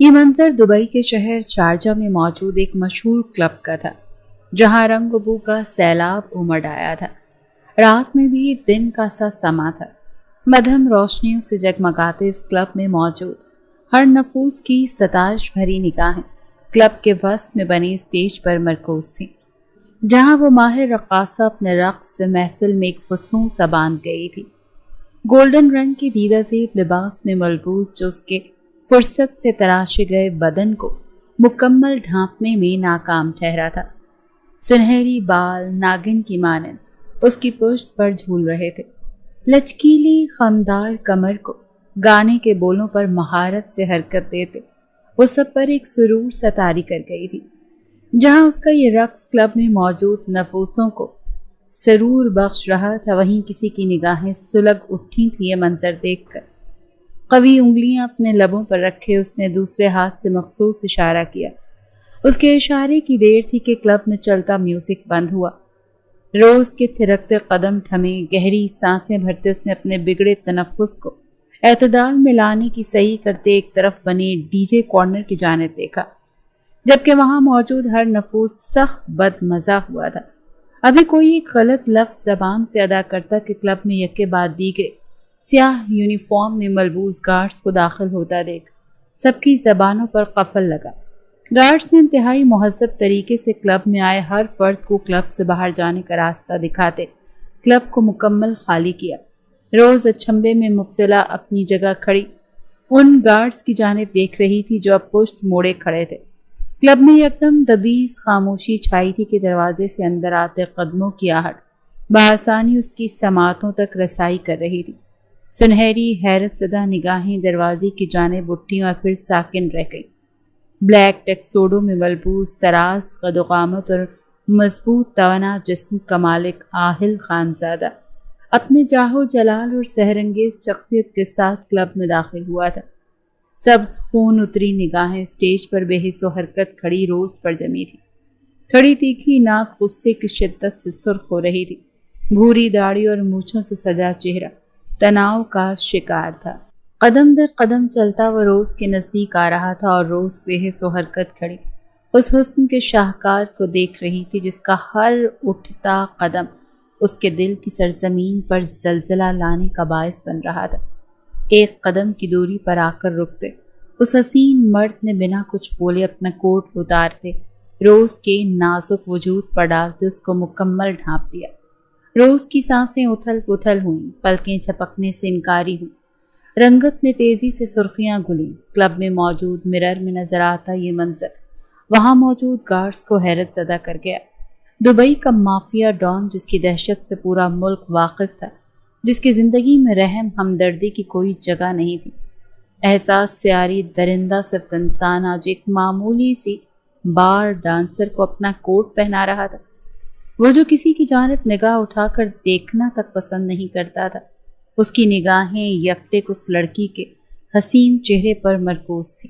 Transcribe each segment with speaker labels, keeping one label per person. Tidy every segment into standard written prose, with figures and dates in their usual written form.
Speaker 1: یہ منظر دبئی کے شہر شارجہ میں موجود ایک مشہور کلب کا تھا، جہاں رنگ و بو کا سیلاب امڑ آیا تھا۔ رات میں بھی دن کا سا سما تھا۔ مدھم روشنیوں سے جگمگاتے اس کلب میں موجود ہر نفوس کی ستائش بھری نگاہیں کلب کے وسط میں بنے اسٹیج پر مرکوز تھیں، جہاں وہ ماہر رقاصہ اپنے رقص سے محفل میں ایک فسوں سا باندھ گئی تھی۔ گولڈن رنگ کے دیدہ زیب لباس میں ملبوس جو اس کے فرصت سے تراشے گئے بدن کو مکمل ڈھانپنے میں ناکام ٹھہرا تھا۔ سنہری بال ناگن کی مانند اس کی پشت پر جھول رہے تھے، لچکیلی خمدار کمر کو گانے کے بولوں پر مہارت سے حرکت دیتے وہ سب پر ایک سرور سا طاری کر گئی تھی۔ جہاں اس کا یہ رقص کلب میں موجود نفوسوں کو سرور بخش رہا تھا، وہیں کسی کی نگاہیں سلگ اٹھی تھیں یہ منظر دیکھ کر۔ قوی انگلیاں اپنے لبوں پر رکھے اس نے دوسرے ہاتھ سے مخصوص اشارہ کیا۔ اس کے اشارے کی دیر تھی کہ کلب میں چلتا میوزک بند ہوا۔ روز کے تھرکتے قدم تھمے، گہری سانسیں بھرتے اس نے اپنے بگڑے تنفس کو اعتدال میں لانے کی صحیح کرتے ایک طرف بنے ڈی جے کارنر کی جانب دیکھا، جبکہ وہاں موجود ہر نفوس سخت بد مزہ ہوا تھا۔ ابھی کوئی ایک غلط لفظ زبان سے ادا کرتا کہ کلب میں یکے بعد دیگرے سیاہ یونیفارم میں ملبوس گارڈز کو داخل ہوتا دیکھ سب کی زبانوں پر قفل لگا۔ گارڈز نے انتہائی مہذب طریقے سے کلب میں آئے ہر فرد کو کلب سے باہر جانے کا راستہ دکھاتے کلب کو مکمل خالی کیا۔ روز اچھمبے میں مبتلا اپنی جگہ کھڑی ان گارڈز کی جانب دیکھ رہی تھی جو اب پشت موڑے کھڑے تھے۔ کلب میں یکدم دبیز خاموشی چھائی تھی کہ دروازے سے اندر آتے قدموں کی آہٹ بآسانی اس کی سماعتوں تک رسائی کر رہی تھی۔ سنہری حیرت زدہ نگاہیں دروازے کی جانب اٹھیں اور پھر ساکن رہ گئیں۔ بلیک ٹیکسوڈو میں ملبوس تراز قد و قامت اور مضبوط توانا جسم کا مالک آہل خانزادہ اپنے جاہو جلال اور سحرانگیز شخصیت کے ساتھ کلب میں داخل ہوا تھا۔ سبز خون اتری نگاہیں اسٹیج پر بے حس و حرکت کھڑی روز پر جمی تھی۔ کھڑی تیکھی ناک غصے کی شدت سے سرخ ہو رہی تھی۔ بھوری داڑھی اور مونچھوں سے سجا چہرہ تناؤ کا شکار تھا۔ قدم در قدم چلتا وہ روز کے نزدیک آ رہا تھا اور روز بے حس و حرکت کھڑی اس حسن کے شاہکار کو دیکھ رہی تھی جس کا ہر اٹھتا قدم اس کے دل کی سرزمین پر زلزلہ لانے کا باعث بن رہا تھا۔ ایک قدم کی دوری پر آ کر رکتے اس حسین مرد نے بنا کچھ بولے اپنا کوٹ اتارتے روز کے نازک وجود پر ڈالتے اس کو مکمل ڈھانپ دیا۔ روز کی سانسیں اتھل پتھل ہوئیں، پلکیں جھپکنے سے انکاری ہوئیں، رنگت میں تیزی سے سرخیاں گھلیں۔ کلب میں موجود مرر میں نظر آتا یہ منظر وہاں موجود گارڈز کو حیرت زدہ کر گیا۔ دبئی کا مافیا ڈان جس کی دہشت سے پورا ملک واقف تھا، جس کی زندگی میں رحم ہمدردی کی کوئی جگہ نہیں تھی، احساس سے عاری درندہ صرف انسان آج ایک معمولی سی بار ڈانسر کو اپنا کوٹ پہنا رہا تھا، وہ جو کسی کی جانب نگاہ اٹھا کر دیکھنا تک پسند نہیں کرتا تھا۔ اس کی نگاہیں یکٹک اس لڑکی کے حسین چہرے پر مرکوز تھی۔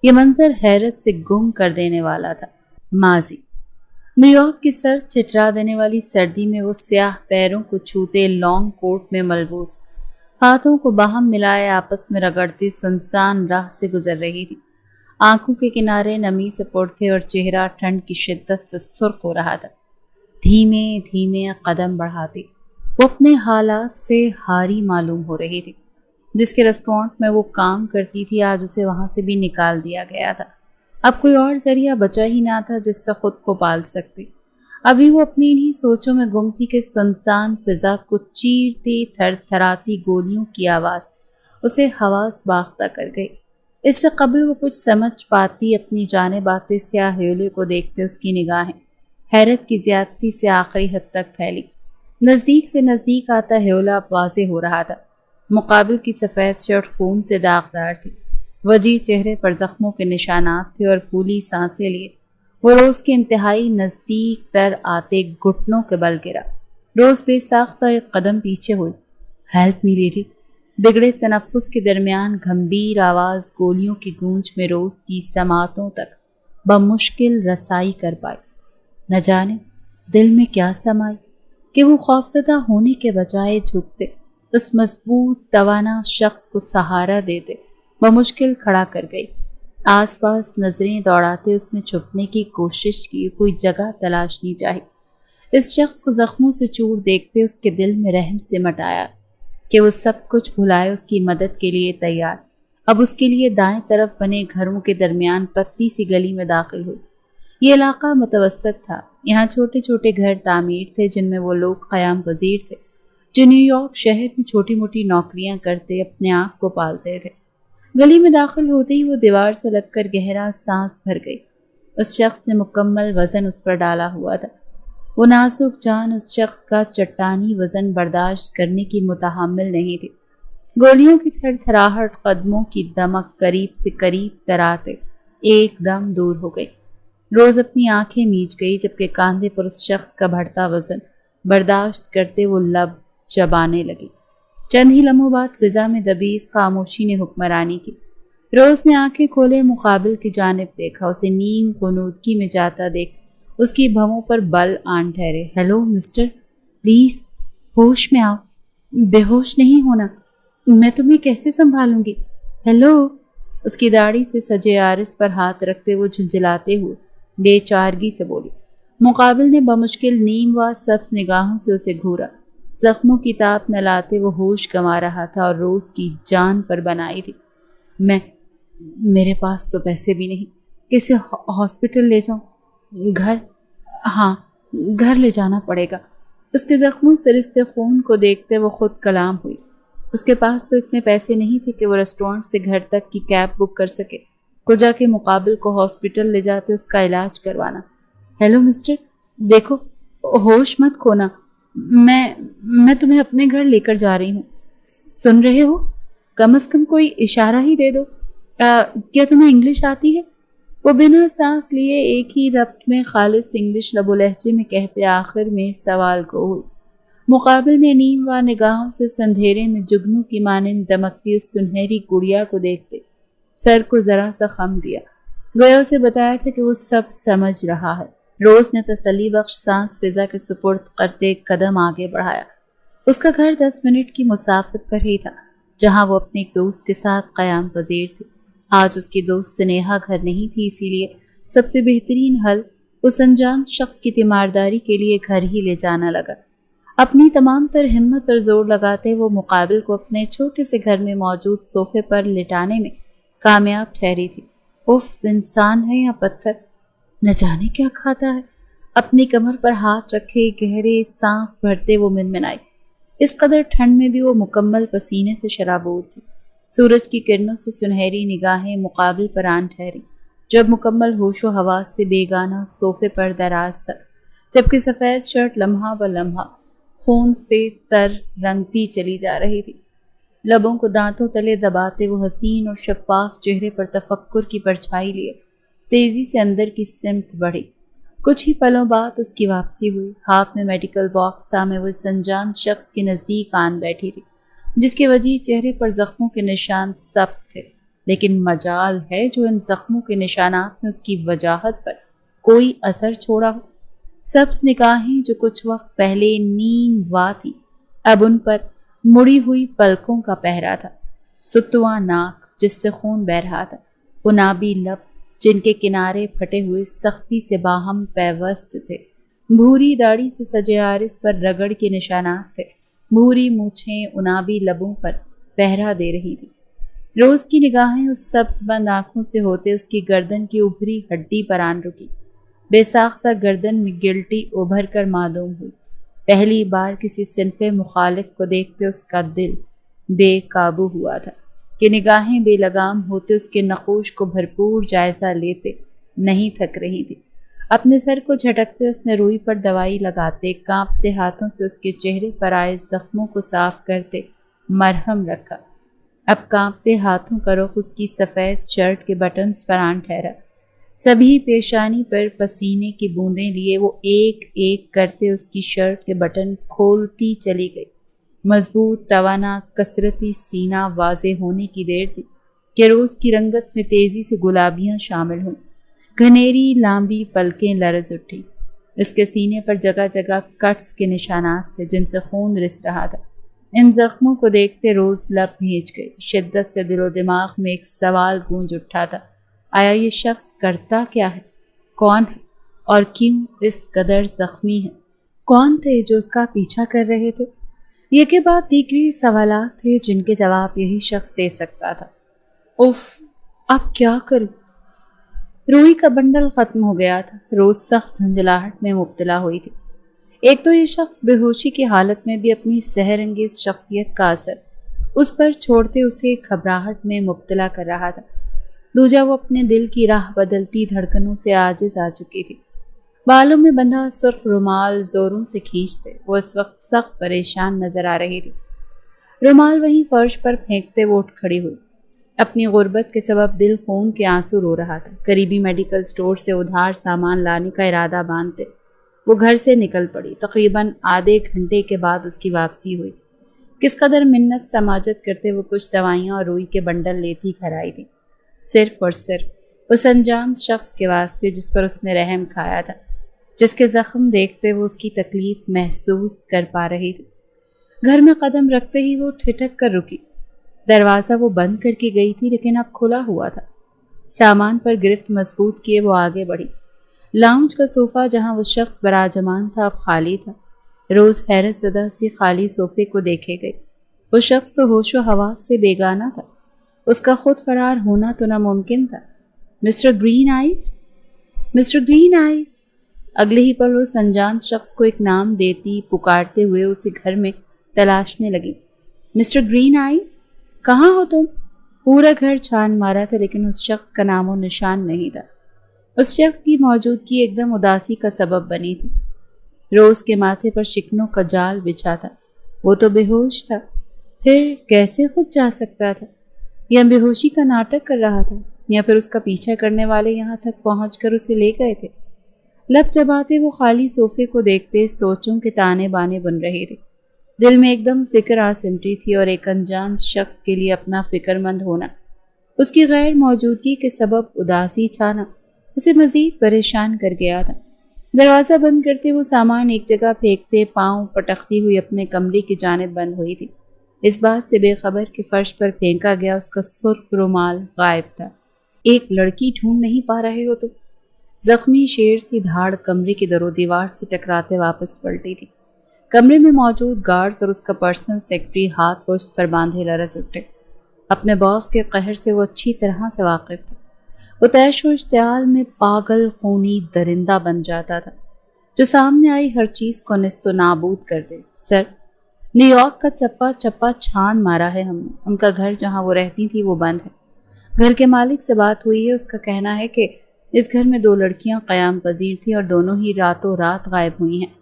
Speaker 1: یہ منظر حیرت سے گم کر دینے والا تھا۔ ماضی نیو یارک کی سرد ٹھٹرا دینے والی سردی میں وہ سیاہ پیروں کو چھوتے لانگ کوٹ میں ملبوس ہاتھوں کو باہم ملائے آپس میں رگڑتی سنسان راہ سے گزر رہی تھی۔ آنکھوں کے کنارے نمی سے پر تھے اور چہرہ ٹھنڈ کی شدت سے سرخ ہو رہا تھا۔ دھیمے دھیمے قدم بڑھاتی وہ اپنے حالات سے ہاری معلوم ہو رہی تھی۔ جس کے ریسٹورانٹ میں وہ کام کرتی تھی آج اسے وہاں سے بھی نکال دیا گیا تھا۔ اب کوئی اور ذریعہ بچا ہی نہ تھا جس سے خود کو پال سکتی۔ ابھی وہ اپنی انہی سوچوں میں گم تھی کہ سنسان فضا کو چیرتی تھر تھراتی گولیوں کی آواز اسے حواس باختہ کر گئی۔ اس سے قبل وہ کچھ سمجھ پاتی اپنی جانب آتے سیاہ ہیولے کو دیکھتے اس کی نگاہیں حیرت کی زیادتی سے آخری حد تک پھیلی۔ نزدیک سے نزدیک آتا ہیولا اب واضح ہو رہا تھا۔ مقابل کی سفید شرٹ خون سے داغدار تھی، وجیح چہرے پر زخموں کے نشانات تھے اور پھولی سانسیں لیے وہ روز کے انتہائی نزدیک تر آتے گھٹنوں کے بل گرا۔ روز بے ساختہ ایک قدم پیچھے ہوئی۔ ہیلپ می لیڈی، بگڑے تنفس کے درمیان گھمبیر آواز گولیوں کی گونج میں روز کی سماعتوں تک بمشکل رسائی کر پائی۔ نہ جانے دل میں کیا سمائی کہ وہ خوفزدہ ہونے کے بجائے جھکتے اس مضبوط توانا شخص کو سہارا دیتے بمشکل کھڑا کر گئی۔ آس پاس نظریں دوڑاتے اس نے چھپنے کی کوشش کی، کوئی جگہ تلاشنی چاہی۔ اس شخص کو زخموں سے چور دیکھتے اس کے دل میں رحم سمٹ آیا کہ وہ سب کچھ بھلائے اس کی مدد کے لیے تیار۔ اب اس کے لیے دائیں طرف بنے گھروں کے درمیان پتلی سی گلی میں داخل ہوئی۔ یہ علاقہ متوسط تھا، یہاں چھوٹے چھوٹے گھر تعمیر تھے جن میں وہ لوگ قیام پذیر تھے جو نیو یارک شہر میں چھوٹی موٹی نوکریاں کرتے اپنے آپ کو پالتے تھے۔ گلی میں داخل ہوتے ہی وہ دیوار سے لگ کر گہرا سانس بھر گئی۔ اس شخص نے مکمل وزن اس پر ڈالا ہوا تھا۔ وہ نازک جان اس شخص کا چٹانی وزن برداشت کرنے کی متحمل نہیں تھی۔ گولیوں کی تھر تھراہٹ، قدموں کی دمک قریب سے قریب تراتے ایک دم دور ہو گئی۔ روز اپنی آنکھیں میچ گئی جبکہ کاندھے پر اس شخص کا بڑھتا وزن برداشت کرتے وہ لب چبانے لگی۔ چند ہی لمحوں بعد فضا میں دبی اس خاموشی نے حکمرانی کی۔ روز نے آنکھیں کھولے مقابل کی جانب دیکھا، اسے نیم غنودگی میں جاتا دیکھ اس کی بھووں پر بل آن ٹھہرے۔ ہیلو مسٹر، پلیز ہوش میں آؤ، بے ہوش نہیں ہونا، میں تمہیں کیسے سنبھالوں گی؟ ہیلو۔ اس کی داڑھی سے سجے عارض پر ہاتھ رکھتے وہ جھنجھلاتے ہوئے بے چارگی سے بولی۔ مقابل نے بمشکل نیم و سبز نگاہوں سے اسے گھورا۔ زخموں کی تاب نہ لاتے وہ ہوش گنوا رہا تھا اور روز کی جان پر بنائی تھی۔ میرے پاس تو پیسے بھی نہیں، کسے ہاسپٹل لے جاؤں؟ گھر، ہاں گھر لے جانا پڑے گا۔ اس کے زخموں سے رستے خون کو دیکھتے وہ خود کلام ہوئی۔ اس کے پاس تو اتنے پیسے نہیں تھے کہ وہ ریسٹورنٹ سے گھر تک کی کیب بک کر سکے، کجا کے مقابل کو ہاسپٹل لے جاتے اس کا علاج کروانا۔ ہیلو مسٹر، دیکھو ہوش مت کھونا، میں تمہیں اپنے گھر لے کر جا رہی ہوں، سن رہے ہو؟ کم از کم کوئی اشارہ ہی دے دو۔ کیا تمہیں انگلش آتی ہے؟ وہ بنا سانس لیے ایک ہی ربط میں خالص انگلش لب و لہجے میں کہتے آخر میں سوال کو ہوئی۔ مقابل میں نیم و نگاہوں سے سندھیرے میں جگنوں کی مانند دمکتی اس سنہری گڑیا کو دیکھتے سر کو ذرا سا خم دیا، گویا اسے بتایا تھا کہ وہ سب سمجھ رہا ہے۔ روز نے تسلی بخش سانس فضا کے سپرد کرتے ایک قدم آگے بڑھایا۔ اس کا گھر 10 منٹ کی مسافت پر ہی تھا جہاں وہ اپنے ایک دوست کے ساتھ قیام پذیر تھی۔ آج اس کی دوست سنیہا گھر نہیں تھی، اسی لیے سب سے بہترین حل اس انجان شخص کی تیمارداری کے لیے گھر ہی لے جانا لگا۔ اپنی تمام تر ہمت اور زور لگاتے وہ مقابل کو اپنے چھوٹے سے گھر میں موجود صوفے پر لٹانے میں کامیاب ٹھہری تھی۔ اف، انسان ہے یا پتھر، نہ جانے کیا کھاتا ہے۔ اپنی کمر پر ہاتھ رکھے گہرے سانس بھرتے وہ منمنائی۔ اس قدر ٹھنڈ میں بھی وہ مکمل پسینے سے شرابور تھی۔ سورج کی کرنوں سے سنہری نگاہیں مقابل پر آن ٹھہری جب مکمل ہوش و حواس سے بیگانہ صوفے پر دراز تھا، جبکہ سفید شرٹ لمحہ ب لمحہ خون سے تر رنگتی چلی جا رہی تھی۔ لبوں کو دانتوں تلے دباتے وہ حسین اور شفاف چہرے پر تفکر کی پرچھائی لیے تیزی سے اندر کی سمت بڑھی۔ کچھ ہی پلوں بعد اس کی واپسی ہوئی۔ ہاتھ میں میڈیکل باکس تھا، میں وہ اس انجان شخص کے نزدیک آن بیٹھی تھی جس کے وجیح چہرے پر زخموں کے نشان ثبت تھے، لیکن مجال ہے جو ان زخموں کے نشانات نے اس کی وجاہت پر کوئی اثر چھوڑا ہو۔ سبز نگاہیں جو کچھ وقت پہلے نیم وا تھی، اب ان پر مڑی ہوئی پلکوں کا پہرا تھا۔ ستواں ناک جس سے خون بہہ رہا تھا، انابی لب جن کے کنارے پھٹے ہوئے سختی سے باہم پیوست تھے، بھوری داڑھی سے سجے عارض پر رگڑ کے نشانات تھے۔ بھوری مونچھیں انابی لبوں پر پہرا دے رہی تھی۔ روز کی نگاہیں اس سبز بند آنکھوں سے ہوتے اس کی گردن کی ابھری ہڈی پر آن رکی۔ بے ساختہ گردن میں گلٹی ابھر کر معدوم ہوئی۔ پہلی بار کسی صنف مخالف کو دیکھتے اس کا دل بے قابو ہوا تھا کہ نگاہیں بے لگام ہوتے اس کے نقوش کو بھرپور جائزہ لیتے نہیں تھک رہی تھی۔ اپنے سر کو جھٹکتے اس نے روئی پر دوائی لگاتے کانپتے ہاتھوں سے اس کے چہرے پر آئے زخموں کو صاف کرتے مرہم رکھا۔ اب کانپتے ہاتھوں کا رخ اس کی سفید شرٹ کے بٹنز پر آن ٹھہرا۔ سبھی پیشانی پر پسینے کی بوندیں لیے وہ ایک ایک کرتے اس کی شرٹ کے بٹن کھولتی چلی گئی۔ مضبوط توانا کثرتی سینہ واضح ہونے کی دیر تھی کہ روز کی رنگت میں تیزی سے گلابیاں شامل ہوئیں۔ گھنیری لامبی پلکیں لرز اٹھی۔ اس کے سینے پر جگہ جگہ کٹس کے نشانات تھے جن سے خون رس رہا تھا۔ ان زخموں کو دیکھتے روز لب بھیج گئی۔ شدت سے دل و دماغ میں ایک سوال گونج اٹھا تھا، آیا یہ شخص کرتا کیا ہے، کون ہے اور کیوں اس قدر زخمی ہے؟ کون تھے جو اس کا پیچھا کر رہے تھے؟ یہ کے بعد دیگری سوالات تھے جن کے جواب یہی شخص دے سکتا تھا۔ اف، اب کیا کروں؟ روئی کا بنڈل ختم ہو گیا تھا۔ روز سخت دھندلاہٹ میں مبتلا ہوئی تھی۔ ایک تو یہ شخص بے ہوشی کی حالت میں بھی اپنی سحر انگیز شخصیت کا اثر اس پر چھوڑتے اسے گھبراہٹ میں مبتلا کر رہا تھا۔ دوجا وہ اپنے دل کی راہ بدلتی دھڑکنوں سے عاجز آ چکی تھی۔ بالوں میں بندھا سرخ رومال زوروں سے کھینچتے وہ اس وقت سخت پریشان نظر آ رہی تھی۔ رومال وہیں فرش پر پھینکتے وہ اٹھ کھڑی ہوئی۔ اپنی غربت کے سبب دل خون کے آنسو رو رہا تھا۔ قریبی میڈیکل سٹور سے ادھار سامان لانے کا ارادہ باندھتے وہ گھر سے نکل پڑی۔ تقریباً آدھے گھنٹے کے بعد اس کی واپسی ہوئی۔ کس قدر منت سماجت کرتے وہ کچھ دوائیاں اور روئی کے بنڈل لیتی گھر آئی تھی، صرف اور صرف اس انجان شخص کے واسطے جس پر اس نے رحم کھایا تھا، جس کے زخم دیکھتے وہ اس کی تکلیف محسوس کر پا رہی تھی۔ گھر میں قدم رکھتے ہی وہ ٹھٹک کر رکی۔ دروازہ وہ بند کر کے گئی تھی لیکن اب کھلا ہوا تھا۔ سامان پر گرفت مضبوط کیے وہ آگے بڑھی۔ لاؤنج کا صوفہ جہاں وہ شخص براجمان تھا اب خالی تھا۔ روز حیرت زدہ سی خالی صوفے کو دیکھے گئی۔ وہ شخص تو ہوش و حواس سے بیگانہ تھا۔ اس کا خود فرار ہونا تو ناممکن تھا۔ Mister Green Eyes, mister Green Eyes. اگلے ہی پل اس انجان شخص کو ایک نام دیتی پکارتے ہوئے اسے گھر میں تلاشنے لگی۔ مسٹر گرین آئیز، کہاں ہو تم؟ پورا گھر چھان مارا تھا لیکن اس شخص کا نام و نشان نہیں تھا۔ اس شخص کی موجودگی ایک دم اداسی کا سبب بنی تھی۔ روز کے ماتھے پر شکنوں کا جال بچھا تھا۔ وہ تو بے ہوش تھا، پھر کیسے خود جا سکتا تھا؟ یا بے ہوشی کا ناٹک کر رہا تھا، یا پھر اس کا پیچھا کرنے والے یہاں تک پہنچ کر اسے لے گئے تھے؟ لب چباتے وہ خالی صوفے کو دیکھتے سوچوں کے تانے بانے بن رہے تھے۔ دل میں ایک دم فکر آ سمٹی تھی اور ایک انجان شخص کے لیے اپنا فکر مند ہونا، اس کی غیر موجودگی کے سبب اداسی چھانا اسے مزید پریشان کر گیا تھا۔ دروازہ بند کرتے وہ سامان ایک جگہ پھینکتے پاؤں پٹکتی ہوئی اپنے کمرے کی جانب بند ہوئی تھی، اس بات سے بے خبر کہ فرش پر پھینکا گیا اس کا سرخ رومال غائب تھا۔ ایک لڑکی ڈھونڈ نہیں پا رہے ہو تو؟ زخمی شیر سی دھاڑ کمرے کی در و دیوار سے ٹکراتے واپس پلٹی تھی۔ کمرے میں موجود گارڈز اور اس کا پرسنل سیکرٹری ہاتھ پشت پر باندھے لرز اٹھے۔ اپنے باس کے قہر سے وہ اچھی طرح سے واقف تھا۔ وہ تیش و اشتعال میں پاگل خونی درندہ بن جاتا تھا جو سامنے آئی ہر چیز کو نیست و نابود کر دے۔ سر، نیو یارک کا چپا چپا چھان مارا ہے ہم نے۔ ان کا گھر جہاں وہ رہتی تھی وہ بند ہے۔ گھر کے مالک سے بات ہوئی ہے، اس کا کہنا ہے کہ اس گھر میں 2 لڑکیاں قیام پذیر تھیں اور دونوں ہی راتوں رات غائب ہوئی ہیں۔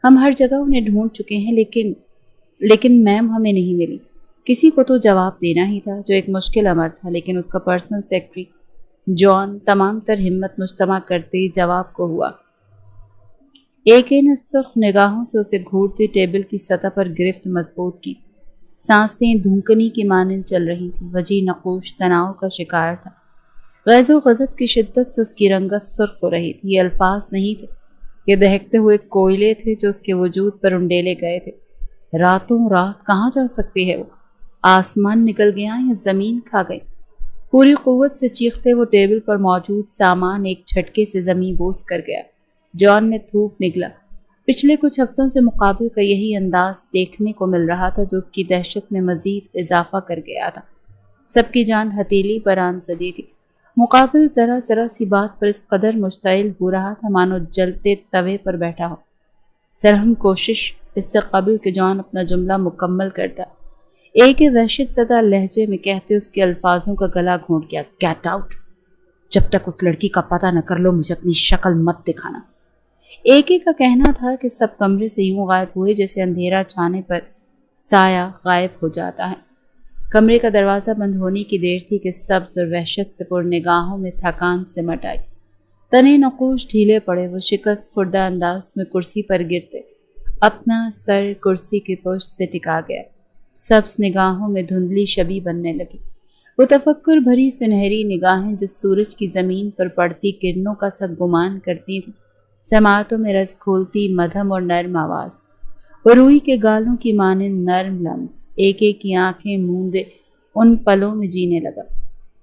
Speaker 1: ہم ہر جگہ انہیں ڈھونڈ چکے ہیں لیکن میم ہمیں نہیں ملی۔ کسی کو تو جواب دینا ہی تھا، جو ایک مشکل امر تھا، لیکن اس کا پرسنل سیکرٹری جان تمام تر ہمت مجتمع کرتے ہی جواب کو ہوا۔ ایک نے سرخ نگاہوں سے اسے گھورتی ٹیبل کی سطح پر گرفت مضبوط کی۔ سانسیں دھونکنی کی مانند چل رہی تھیں۔ وجہ نقوش تناؤ کا شکار تھا۔ غیظ و غضب کی شدت سے اس کی رنگت سرخ ہو رہی تھی۔ یہ الفاظ نہیں تھے، یہ دہکتے ہوئے کوئلے تھے جو اس کے وجود پر انڈیلے گئے تھے۔ راتوں رات کہاں جا سکتی ہے وہ؟ آسمان نکل گیا یا زمین کھا گئی؟ پوری قوت سے چیختے وہ ٹیبل پر موجود سامان ایک جھٹکے سے زمین بوس کر گیا۔ جان نے تھوک نگلا۔ پچھلے کچھ ہفتوں سے مقابل کا یہی انداز دیکھنے کو مل رہا تھا جو اس کی دہشت میں مزید اضافہ کر گیا تھا۔ سب کی جان ہتیلی پر آن سجی تھی۔ مقابل ذرا ذرا سی بات پر اس قدر مشتعل ہو رہا تھا مانو جلتے توے پر بیٹھا ہو۔ سرہم کوشش اس سے قبل کہ جان اپنا جملہ مکمل کرتا، ایک وحشت زدہ لہجے میں کہتے اس کے الفاظوں کا گلا گھونٹ گیا۔ Get out! جب تک اس لڑکی کا پتہ نہ کر لو مجھے اپنی شکل مت دکھانا۔ ایک کا کہنا تھا کہ سب کمرے سے یوں غائب ہوئے جیسے اندھیرا چھانے پر سایہ غائب ہو جاتا ہے۔ کمرے کا دروازہ بند ہونے کی دیر تھی کہ سبز اور وحشت سے پر نگاہوں میں تھکان سمٹ آئی۔ تنے نقوش ڈھیلے پڑے، وہ شکست خوردہ انداز میں کرسی پر گرتے، اپنا سر کرسی کے پشت سے ٹکا گیا۔ سبز نگاہوں میں دھندلی شبی بننے لگی۔ وہ تفکر بھری سنہری نگاہیں جو سورج کی زمین پر پڑتی کرنوں کا سا گمان کرتی تھیں، سماعتوں میں رس کھولتی مدھم اور نرم آواز۔ وہ روئی کے گالوں کی مانند نرم لمس، ایک کی آنکھیں موندے ان پلوں میں جینے لگا۔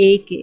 Speaker 1: AK,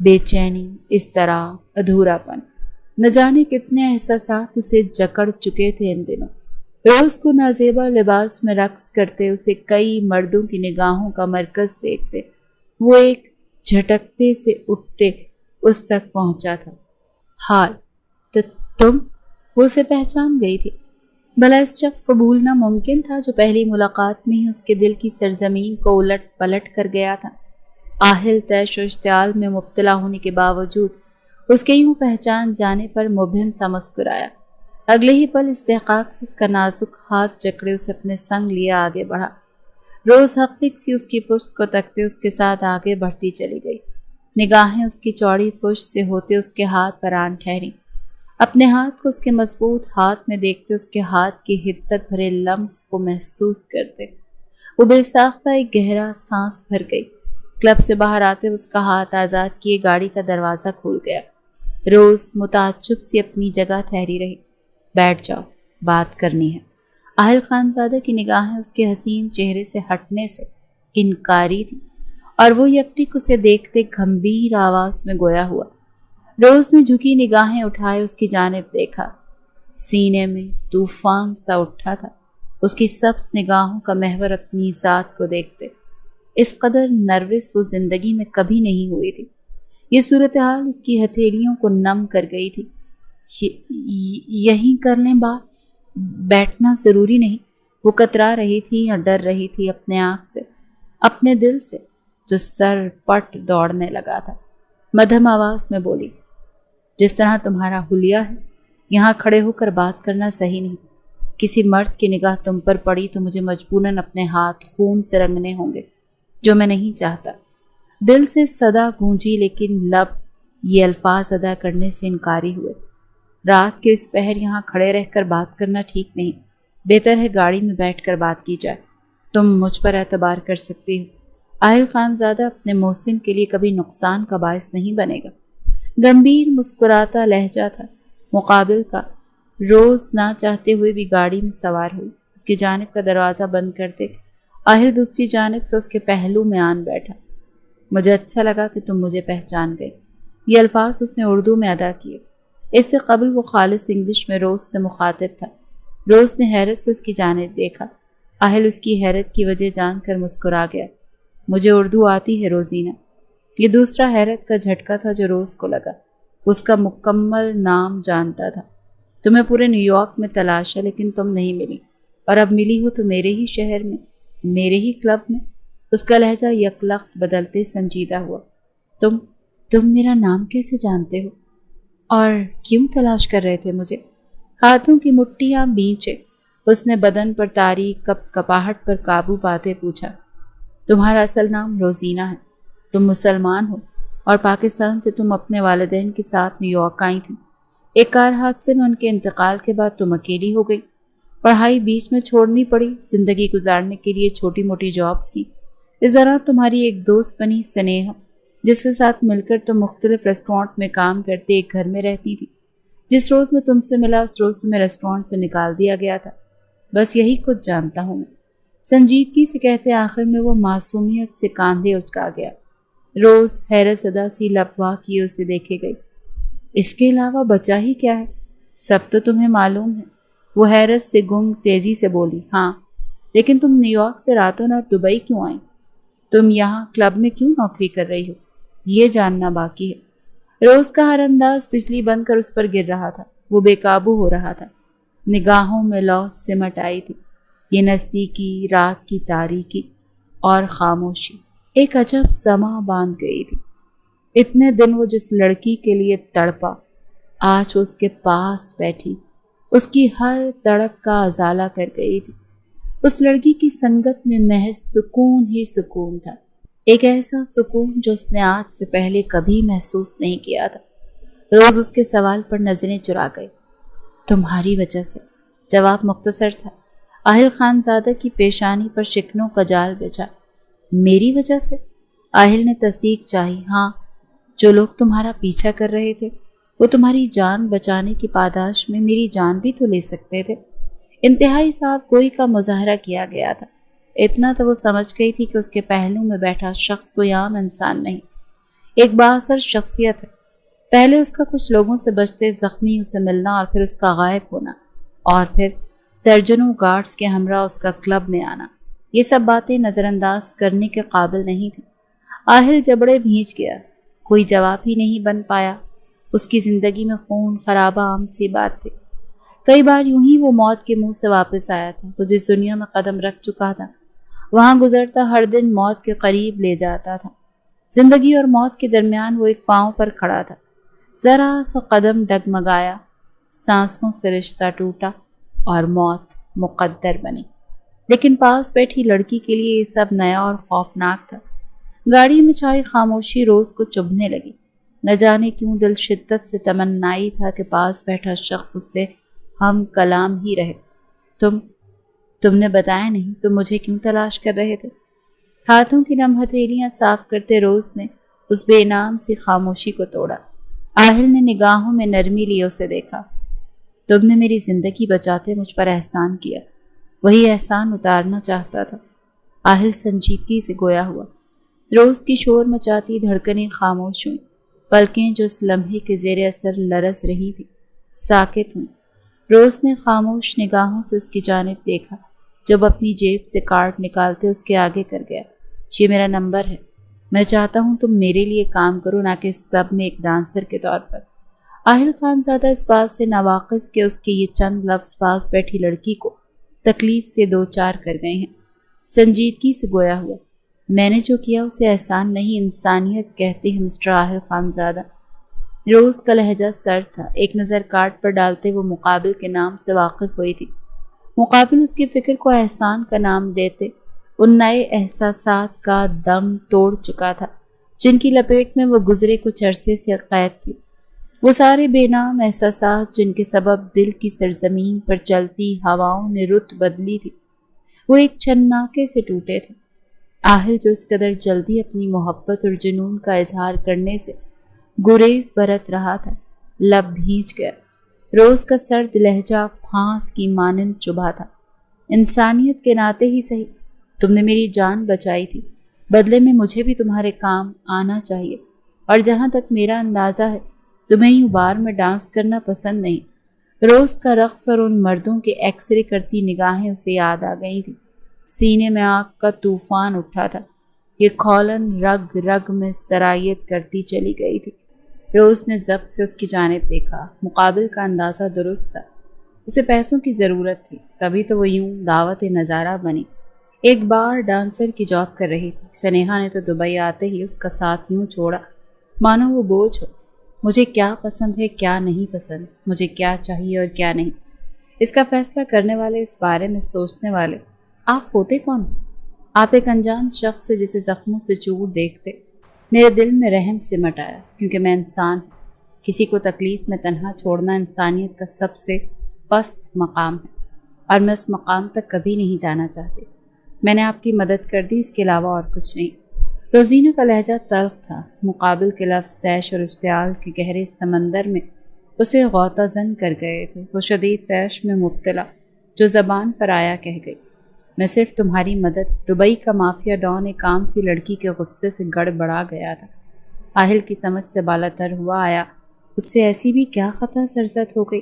Speaker 1: بے چینی، اضطراب، ادھوراپن، نہ جانے کتنے احساسات اسے جکڑ چکے تھے ان دنوں۔ روز کو نازیبا لباس میں رقص کرتے، اسے کئی مردوں کی نگاہوں کا مرکز دیکھتے، وہ ایک جھٹکتے سے اٹھتے اس تک پہنچا تھا۔ حال تو تم، وہ اسے پہچان گئی تھی۔ بھلا اس شخص کو بھولنا ممکن تھا جو پہلی ملاقات میں ہی اس کے دل کی سرزمین کو الٹ پلٹ کر گیا تھا۔ آہل تیش و اشتعال میں مبتلا ہونے کے باوجود اس کے یوں پہچان جانے پر مبہم سا مسکرایا۔ اگلے ہی پل استحقاق سے اس کا نازک ہاتھ جکڑے اسے اپنے سنگ لیے آگے بڑھا۔ روز حقیق سی اس کی پشت کو تکتے اس کے ساتھ آگے بڑھتی چلی گئی۔ نگاہیں اس کی چوڑی پشت سے ہوتے اس کے ہاتھ پر آن ٹھہری۔ اپنے ہاتھ کو اس کے مضبوط ہاتھ میں دیکھتے اس کے ہاتھ کی حدت بھرے لمس کو محسوس کرتے وہ بے ساختہ ایک گہرا سانس بھر گئی۔ کلب سے باہر آتے اس کا ہاتھ آزاد کیے گاڑی کا دروازہ کھول گیا۔ روز متعجب سی اپنی جگہ ٹھہری رہی۔ بیٹھ جاؤ، بات کرنی ہے۔ آہل خانزادہ کی نگاہیں اس کے حسین چہرے سے ہٹنے سے انکاری تھی اور وہ یکٹک اسے دیکھتے گھمبیر آواز میں گویا ہوا۔ روز نے جھکی نگاہیں اٹھائے اس کی جانب دیکھا۔ سینے میں طوفان سا اٹھا تھا اس کی سبز نگاہوں کا محور اپنی ذات کو دیکھتے۔ اس قدر نروس وہ زندگی میں کبھی نہیں ہوئی تھی۔ یہ صورتحال اس کی ہتھیلیوں کو نم کر گئی تھی۔ یہیں کر لیں بات، بیٹھنا ضروری نہیں۔ وہ کترا رہی تھی یا ڈر رہی تھی اپنے آپ سے، اپنے دل سے جو سر پٹ دوڑنے لگا تھا۔ مدھم آواز میں بولی، جس طرح تمہارا حلیہ ہے، یہاں کھڑے ہو کر بات کرنا صحیح نہیں۔ کسی مرد کی نگاہ تم پر پڑی تو مجھے مجبوراً اپنے ہاتھ خون سے رنگنے ہوں گے، جو میں نہیں چاہتا۔ دل سے صدا گونجی لیکن لب یہ الفاظ ادا کرنے سے انکاری ہوئے۔ رات کے اس پہر یہاں کھڑے رہ کر بات کرنا ٹھیک نہیں، بہتر ہے گاڑی میں بیٹھ کر بات کی جائے۔ تم مجھ پر اعتبار کر سکتی ہو۔ آہل خانزادہ اپنے محسن کے لیے کبھی نقصان کا باعث نہیں بنے گا۔ گمبھیر مسکراتا لہجہ تھا مقابل کا۔ روز نہ چاہتے ہوئے بھی گاڑی میں سوار ہوئی۔ اس کی جانب کا دروازہ بند کرتے آہل دوسری جانب سے اس کے پہلو میں آن بیٹھا۔ مجھے اچھا لگا کہ تم مجھے پہچان گئے۔ یہ الفاظ اس نے اردو میں ادا کیے۔ اس سے قبل وہ خالص انگلش میں روز سے مخاطب تھا۔ روز نے حیرت سے اس کی جانب دیکھا۔ آہل اس کی حیرت کی وجہ جان کر مسکرا گیا۔ مجھے اردو آتی ہے روزینہ۔ یہ دوسرا حیرت کا جھٹکا تھا جو روز کو لگا۔ اس کا مکمل نام جانتا تھا۔ تمہیں پورے نیو یارک میں تلاشا لیکن تم نہیں ملی، اور اب ملی ہو تو میرے ہی شہر میں، میرے ہی کلب میں۔ اس کا لہجہ یکلخت بدلتے سنجیدہ ہوا۔ تم میرا نام کیسے جانتے ہو؟ اور کیوں تلاش کر رہے تھے مجھے؟ ہاتھوں کی مٹھیاں بیچے اس نے بدن پر تاریک کپ کپاہٹ پر قابو پاتے پوچھا۔ تمہارا اصل نام روزینہ ہے، تم مسلمان ہو اور پاکستان سے تم اپنے والدین کے ساتھ نیو یارک آئی تھی۔ ایک کار حادثے میں ان کے انتقال کے بعد تم اکیلی ہو گئی، پڑھائی بیچ میں چھوڑنی پڑی، زندگی گزارنے کے لیے چھوٹی موٹی جابس کی۔ اس دوران تمہاری ایک دوست بنی سنیہا، جس کے ساتھ مل کر تم مختلف ریسٹورانٹ میں کام کرتے ایک گھر میں رہتی تھی۔ جس روز میں تم سے ملا اس روز تمہیں ریسٹورانٹ سے نکال دیا گیا تھا۔ بس یہی کچھ جانتا ہوں میں، سنجیدگی سے کہتے آخر میں وہ معصومیت سے کاندھے اچکا گیا۔ روز حیرت زدہ سی لبوا کیے اسے دیکھے گئی۔ اس کے علاوہ بچا ہی کیا ہے؟ سب تو تمہیں معلوم ہے۔ وہ حیرت سے گنگ تیزی سے بولی، ہاں، لیکن تم نیو یارک سے راتوں رات دبئی کیوں آئیں؟ تم یہاں کلب میں کیوں نوکری کر رہی ہو؟ یہ جاننا باقی ہے۔ روز کا ہر انداز بجلی بن کر اس پر گر رہا تھا۔ وہ بے قابو ہو رہا تھا۔ نگاہوں میں لو سمٹ آئی تھی۔ یہ نزدیکی، رات کی تاریکی اور خاموشی ایک عجب سما باندھ گئی تھی۔ اتنے دن وہ جس لڑکی کے لیے تڑپا، آج وہ اس کے پاس بیٹھی اس کی ہر تڑپ کا ازالہ کر گئی تھی۔ اس لڑکی کی سنگت میں محض سکون ہی سکون تھا، ایک ایسا سکون جو اس نے آج سے پہلے کبھی محسوس نہیں کیا تھا۔ روز اس کے سوال پر نظریں چرا گئی۔ تمہاری وجہ سے، جواب مختصر تھا۔ آہل خانزادہ کی پیشانی پر شکنوں کا جال بچھا۔ میری وجہ سے؟ آہل نے تصدیق چاہی۔ ہاں، جو لوگ تمہارا پیچھا کر رہے تھے وہ تمہاری جان بچانے کی پاداش میں میری جان بھی تو لے سکتے تھے۔ انتہائی صاف گوئی کا مظاہرہ کیا گیا تھا۔ اتنا تو وہ سمجھ گئی تھی کہ اس کے پہلو میں بیٹھا شخص کوئی عام انسان نہیں، ایک بااثر شخصیت ہے۔ پہلے اس کا کچھ لوگوں سے بچتے زخمی اسے ملنا، اور پھر اس کا غائب ہونا، اور پھر درجنوں گارڈز کے ہمراہ اس کا کلب میں آنا، یہ سب باتیں نظر انداز کرنے کے قابل نہیں تھیں۔ آہل جبڑے بھیج گیا، کوئی جواب ہی نہیں بن پایا۔ اس کی زندگی میں خون خرابہ عام سی بات تھی۔ کئی بار یوں ہی وہ موت کے منہ سے واپس آیا تھا۔ وہ جس دنیا میں قدم رکھ چکا تھا، وہاں گزرتا ہر دن موت کے قریب لے جاتا تھا۔ زندگی اور موت کے درمیان وہ ایک پاؤں پر کھڑا تھا۔ ذرا سا قدم ڈگمگایا، سانسوں سے رشتہ ٹوٹا اور موت مقدر بنی۔ لیکن پاس بیٹھی لڑکی کے لیے یہ سب نیا اور خوفناک تھا۔ گاڑی میں چھائی خاموشی روز کو چبھنے لگی۔ نہ جانے کیوں دل شدت سے تمنائی تھا کہ پاس بیٹھا شخص اس سے ہم کلام ہی رہے۔ تم نے بتایا نہیں تم مجھے کیوں تلاش کر رہے تھے؟ ہاتھوں کی نم ہتھیلیاں صاف کرتے روز نے اس بے نام سی خاموشی کو توڑا۔ آہل نے نگاہوں میں نرمی لیے اسے دیکھا۔ تم نے میری زندگی بچاتے مجھ پر احسان کیا، وہی احسان اتارنا چاہتا تھا۔ آہل سنجیدگی سے گویا ہوا۔ روز کی شور مچاتی دھڑکنیں خاموش ہوئیں، پلکیں جو اس لمحے کے زیر اثر لرز رہی تھی ساکت ہوئیں۔ روز نے خاموش نگاہوں سے اس کی جانب دیکھا، جب اپنی جیب سے کارڈ نکالتے اس کے آگے کر گیا۔ یہ میرا نمبر ہے، میں چاہتا ہوں تم میرے لیے کام کرو، نہ کہ اس کلب میں ایک ڈانسر کے طور پر۔ آہل خان زادہ اس بات سے ناواقف کہ اس کے یہ چند لفظ پاس بیٹھی لڑکی کو تکلیف سے دو چار کر گئے ہیں، سنجیدگی سے گویا ہوا۔ میں نے جو کیا اسے احسان نہیں، انسانیت کہتے ہیں مسٹر آہل خان زادہ۔ روز کا لہجہ سرد تھا۔ ایک نظر کارڈ پر ڈالتے وہ مقابل کے نام سے واقف ہوئی تھی۔ مقابل اس کی فکر کو احسان کا نام دیتے ان نئے احساسات کا دم توڑ چکا تھا جن کی لپیٹ میں وہ گزرے کچھ عرصے سے قید تھی۔ وہ سارے بے نام احساسات جن کے سبب دل کی سرزمین پر چلتی ہواؤں نے رت بدلی تھی، وہ ایک چھناکے سے ٹوٹے تھے۔ آہل جو اس قدر جلدی اپنی محبت اور جنون کا اظہار کرنے سے گریز برت رہا تھا، لب بھیج گیا۔ روز کا سرد لہجہ پھانس کی مانند چبھا تھا۔ انسانیت کے ناطے ہی صحیح، تم نے میری جان بچائی تھی، بدلے میں مجھے بھی تمہارے کام آنا چاہیے، اور جہاں تک میرا اندازہ ہے تمہیں یوں بار میں ڈانس کرنا پسند نہیں۔ روز کا رقص اور ان مردوں کے ایکس رے کرتی نگاہیں اسے یاد آ گئی تھی۔ سینے میں آگ کا طوفان اٹھا تھا، یہ کھولن رگ رگ میں سرایت کرتی چلی گئی تھی۔ روز نے ضبط سے اس کی جانب دیکھا۔ مقابل کا اندازہ درست تھا، اسے پیسوں کی ضرورت تھی، تبھی تو وہ یوں دعوت نظارہ بنی۔ ایک بار ڈانسر کی جاب کر رہی تھی۔ سنیہا نے تو دبئی آتے ہی اس کا ساتھ یوں چھوڑا مانو وہ بوجھ ہو۔ مجھے کیا پسند ہے کیا نہیں پسند، مجھے کیا چاہیے اور کیا نہیں، اس کا فیصلہ کرنے والے، اس بارے میں سوچنے والے آپ ہوتے کون؟ آپ ایک انجان شخص سے جسے زخموں سے چور دیکھتے میرے دل میں رحم سمٹ آیا، کیونکہ میں انسان ہوں۔ کسی کو تکلیف میں تنہا چھوڑنا انسانیت کا سب سے پست مقام ہے، اور میں اس مقام تک کبھی نہیں جانا چاہتی۔ میں نے آپ کی مدد کر دی، اس کے علاوہ اور کچھ نہیں۔ روزینہ کا لہجہ تلخ تھا۔ مقابل کے لفظ تیش اور اشتعال کے گہرے سمندر میں اسے غوطہ زن کر گئے تھے۔ وہ شدید تیش میں مبتلا جو زبان پر آیا کہہ گئی، میں صرف تمہاری مدد۔ دبئی کا مافیا ڈان ایک عام سی لڑکی کے غصے سے گڑبڑا گیا تھا۔ آہل کی سمجھ سے بالا تر ہوا آیا اس سے ایسی بھی کیا خطا سرزد ہو گئی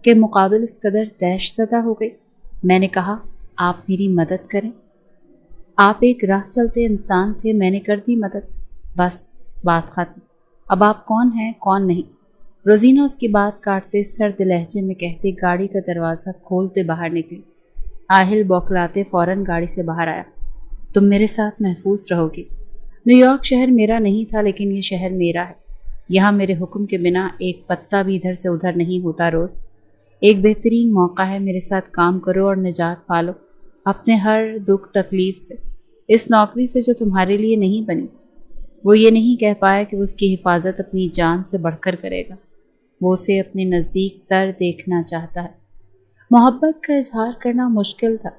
Speaker 1: کہ مقابل اس قدر تیش زدہ ہو گئی۔ میں نے کہا آپ میری مدد کریں، آپ ایک راہ چلتے انسان تھے، میں نے کر دی مدد، بس بات ختم۔ اب آپ کون ہیں کون نہیں؟ روزینہ اس کی بات کاٹتے سرد لہجے میں کہتے گاڑی کا دروازہ کھولتے باہر نکلی۔ آہل بوکلاتے فوراً گاڑی سے باہر آیا۔ تم میرے ساتھ محفوظ رہو گی۔ نیو یارک شہر میرا نہیں تھا، لیکن یہ شہر میرا ہے۔ یہاں میرے حکم کے بنا ایک پتا بھی ادھر سے ادھر نہیں ہوتا۔ روز ایک بہترین موقع ہے، میرے ساتھ کام کرو اور نجات پالو اپنے ہر دکھ تکلیف سے۔ اس نوکری سے جو تمہارے لیے نہیں بنی۔ وہ یہ نہیں کہہ پایا کہ وہ اس کی حفاظت اپنی جان سے بڑھ کر کرے گا۔ وہ اسے اپنے نزدیک تر دیکھنا چاہتا ہے۔ محبت کا اظہار کرنا مشکل تھا،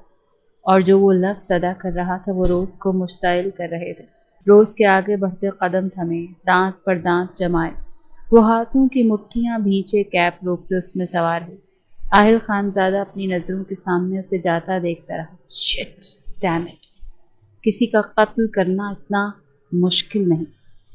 Speaker 1: اور جو وہ لفظ ادا کر رہا تھا وہ روز کو مشتعل کر رہے تھے۔ روز کے آگے بڑھتے قدم تھمے، دانت پر دانت جمائے، وہ ہاتھوں کی مٹھیاں بھینچے کیپ روکتے اس میں سوار ہوئے۔ آہل خان زادہ اپنی نظروں کے سامنے اسے جاتا دیکھتا رہا۔ شٹ ڈیم اٹ، کسی کا قتل کرنا اتنا مشکل نہیں۔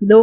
Speaker 1: 2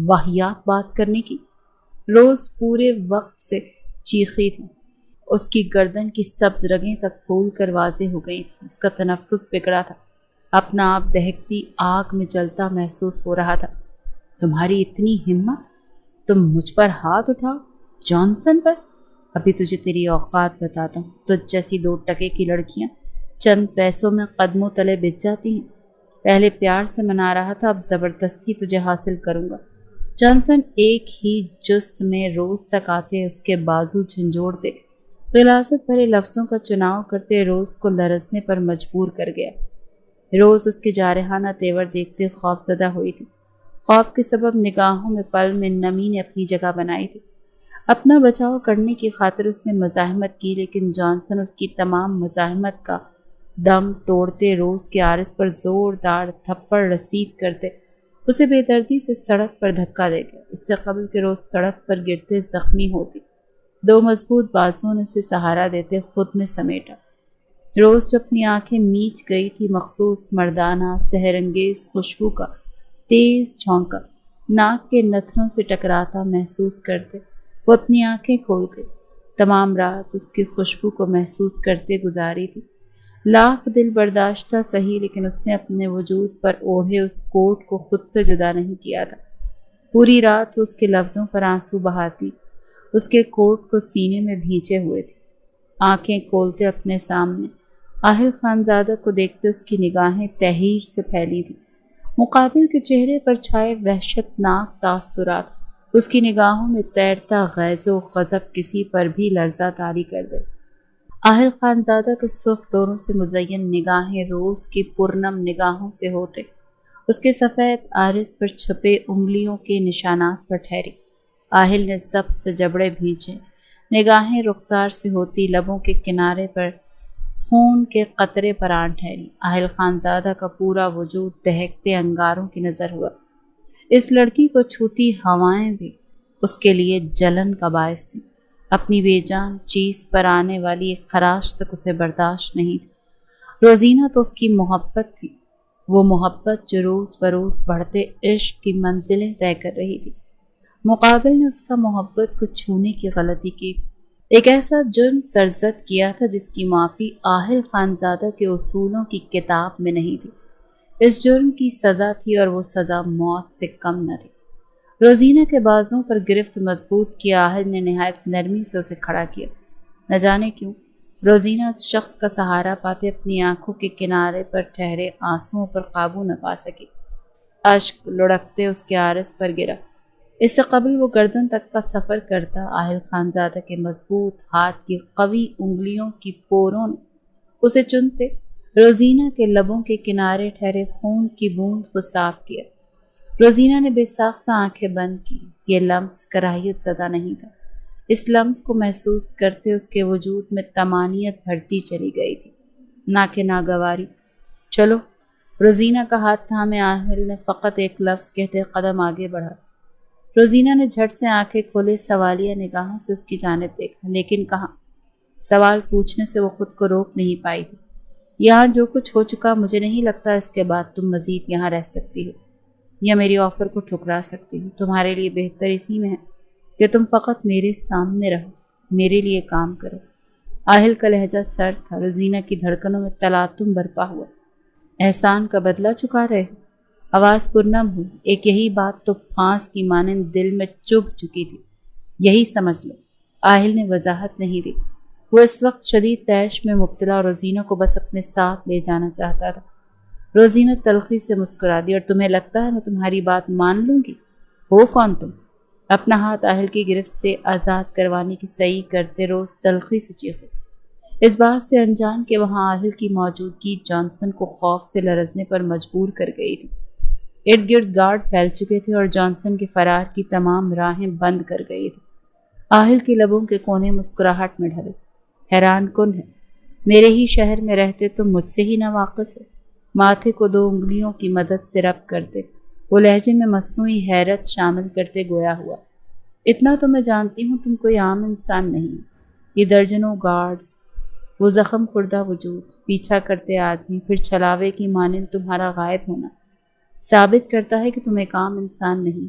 Speaker 1: واہیات بات کرنے کی؟ روز پورے وقت سے چیخی تھی، اس کی گردن کی سبز رگیں تک پھول کر واضح ہو گئی تھی، اس کا تنفس بگڑا تھا، اپنا آپ دہکتی آگ میں جلتا محسوس ہو رہا تھا۔ تمہاری اتنی ہمت، تم مجھ پر ہاتھ اٹھاؤ، جانسن پر؟ ابھی تجھے تیری اوقات بتاتا ہوں۔ تجھ جیسی 2 ٹکے کی لڑکیاں چند پیسوں میں قدموں تلے بچ جاتی ہیں۔ پہلے پیار سے منا رہا تھا، اب زبردستی تجھے حاصل کروں گا۔ جانسن ایک ہی جست میں روز تک آتے، اس کے بازو جھنجھوڑتے، غلاظت بھرے لفظوں کا چناؤ کرتے روز کو لرزنے پر مجبور کر گیا۔ روز اس کے جارحانہ تیور دیکھتے خوف زدہ ہوئی تھی۔ خوف کے سبب نگاہوں میں پل میں نمی نے اپنی جگہ بنائی تھی۔ اپنا بچاؤ کرنے کی خاطر اس نے مزاحمت کی، لیکن جانسن اس کی تمام مزاحمت کا دم توڑتے روز کے عارض پر زوردار تھپڑ رسید کرتے اسے بے دردی سے سڑک پر دھکا دے گیا۔ اس سے قبل کہ روز سڑک پر گرتے زخمی ہوتی، 2 مضبوط بازوؤں نے اسے سہارا دیتے خود میں سمیٹا۔ روز جو اپنی آنکھیں میچ گئی تھی، مخصوص مردانہ سحر انگیز خوشبو کا تیز جھونکا ناک کے نتنوں سے ٹکراتا محسوس کرتے وہ اپنی آنکھیں کھول گئی۔ تمام رات اس کی خوشبو کو محسوس کرتے گزاری تھی۔ لاکھ دل برداشتہ سہی، لیکن اس نے اپنے وجود پر اوڑھے اس کوٹ کو خود سے جدا نہیں کیا تھا۔ پوری رات وہ اس کے لفظوں پر آنسو بہاتی، اس کے کوٹ کو سینے میں بھینچے ہوئے تھی۔ آنکھیں کھولتے اپنے سامنے آہل خانزادہ کو دیکھتے اس کی نگاہیں تحیر سے پھیلی تھیں۔ مقابل کے چہرے پر چھائے وحشت ناک تاثرات، اس کی نگاہوں میں تیرتا غیظ و غضب کسی پر بھی لرزہ طاری کر دے۔ آہل خانزادہ کے سرخ ڈوروں سے مزین نگاہیں روز کی پرنم نگاہوں سے ہوتے اس کے سفید عارض پر چھپے انگلیوں کے نشانات پر ٹھہری۔ آہل نے ضبط سے جبڑے بھینچے، نگاہیں رخسار سے ہوتی لبوں کے کنارے پر خون کے قطرے پر آن ٹھہری۔ آہل خانزادہ کا پورا وجود دہکتے انگاروں کی نظر ہوا۔ اس لڑکی کو چھوتی ہوائیں بھی اس کے لیے جلن کا باعث تھی۔ اپنی بے جان چیز پر آنے والی ایک خراش تک اسے برداشت نہیں تھی۔ روزینہ تو اس کی محبت تھی، وہ محبت جو روز بروز بڑھتے عشق کی منزلیں طے کر رہی تھی۔ مقابل نے اس کا محبت کو چھونے کی غلطی کی تھی، ایک ایسا جرم سرزد کیا تھا جس کی معافی آہل خانزادہ کے اصولوں کی کتاب میں نہیں تھی۔ اس جرم کی سزا تھی اور وہ سزا موت سے کم نہ تھی۔ روزینہ کے بازوں پر گرفت مضبوط کیا آہل نے نہایت نرمی سے اسے کھڑا کیا۔ نہ جانے کیوں روزینہ اس شخص کا سہارا پاتے اپنی آنکھوں کے کنارے پر ٹھہرے آنسوؤں پر قابو نہ پا سکی۔ اشک لڑکتے اس کے عارض پر گرا۔ اس سے قبل وہ گردن تک کا سفر کرتا، آہل خانزادہ کے مضبوط ہاتھ کی قوی انگلیوں کی پوروں نے اسے چنتے روزینہ کے لبوں کے کنارے ٹھہرے خون کی بوند کو صاف کیا۔ روزینہ نے بے ساختہ آنکھیں بند کی۔ یہ لمس کراہیت زدہ نہیں تھا۔ اس لمس کو محسوس کرتے اس کے وجود میں طمانینت بڑھتی چلی گئی تھی، نہ کہ ناگواری۔ چلو، روزینہ کا ہاتھ تھامے آہل نے فقط ایک لفظ کہتے قدم آگے بڑھا۔ روزینہ نے جھٹ سے آنکھیں کھولے سوالیہ نگاہوں سے اس کی جانب دیکھا، لیکن کہاں؟ سوال پوچھنے سے وہ خود کو روک نہیں پائی تھی۔ یہاں جو کچھ ہو چکا، مجھے نہیں لگتا اس کے بعد تم مزید یہاں رہ سکتی ہو یا میری آفر کو ٹھکرا سکتی ہو۔ تمہارے لیے بہتر اسی میں ہے کہ تم فقط میرے سامنے رہو، میرے لیے کام کرو۔ آہل کا لہجہ سرد تھا، روزینہ کی دھڑکنوں میں تلاطم برپا ہوا۔ احسان کا بدلہ چکا رہے ہو؟ آواز پرنم ہوئی۔ ایک یہی بات تو پھانس کی مانند دل میں چبھ چکی تھی، یہی سمجھ لو۔ آہل نے وضاحت نہیں دی۔ وہ اس وقت شدید طیش میں مبتلا روزینہ کو بس اپنے ساتھ لے جانا چاہتا تھا۔ روزینہ تلخی سے مسکرا دی۔ اور تمہیں لگتا ہے میں تمہاری بات مان لوں گی؟ ہو کون تم؟ اپنا ہاتھ آہل کی گرفت سے آزاد کروانے کی سعی کرتے روز تلخی سے چیخے، اس بات سے انجان کہ وہاں آہل کی موجودگی جانسن کو خوف سے لرزنے پر مجبور کر گئی تھی۔ ارد گرد گارڈ پھیل چکے تھے اور جانسن کے فرار کی تمام راہیں بند کر گئی تھی۔ آہل کے لبوں کے کونے مسکراہٹ میں ڈھلے۔ حیران کن ہے، میرے ہی شہر میں رہتے تم مجھ سے ہی نہ واقف ہو۔ ماتھے کو 2 انگلیوں کی مدد سے رب کرتے وہ لہجے میں مصنوعی حیرت شامل کرتے گویا ہوا، اتنا تو میں جانتی ہوں تم کوئی عام انسان نہیں۔ یہ درجنوں گارڈز، وہ زخم خوردہ وجود، پیچھا کرتے آدمی، پھر چھلاوے کی مانند تمہارا غائب ہونا ثابت کرتا ہے کہ تم ایک عام انسان نہیں۔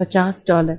Speaker 1: $50।